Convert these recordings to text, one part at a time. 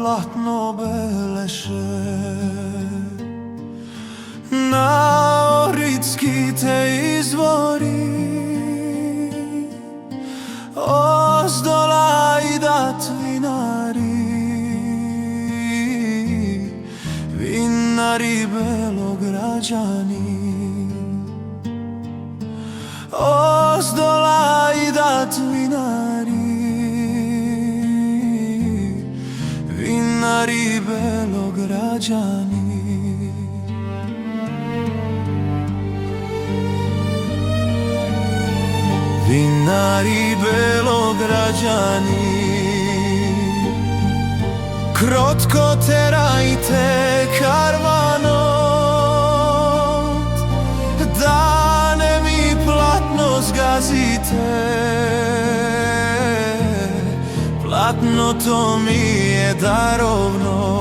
platno beleše. Na Ohridski te izvori ozdola idat vinari, vinari Belograđani. Ozdola idat vinari, vinari Belograđani. Vinari Belograđani, krotko terajte karvanot, dane mi platno zgazite, platno to mi je darovno.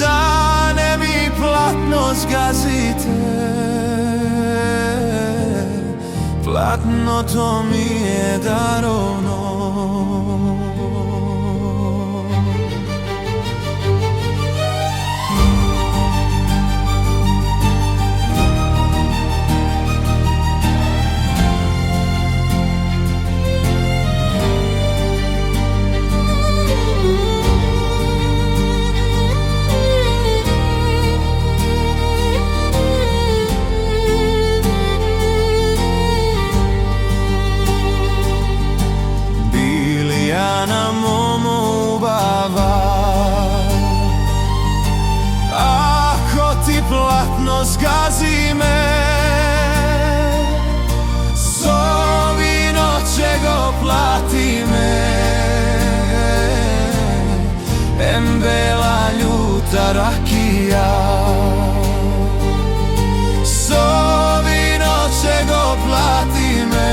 Dane mi platno zgazite, platno to mi je darovno. Platno zgazi me, zovi noće go plati me. Bela ljuta rakija, zovi noće go plati me.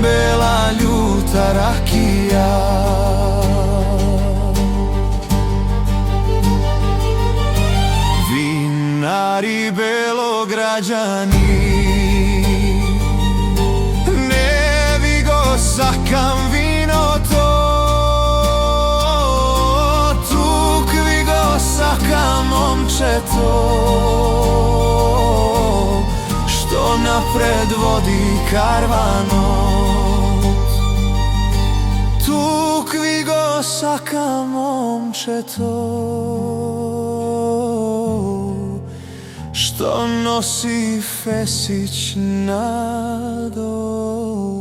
Bela ljuta rakija. Vinari Belograđani, ne vi go sakam vino to, tukvi go sakam momče to, što napred vodi karvanot. Tukvi go sakam momče to, što nosi Fesić na do.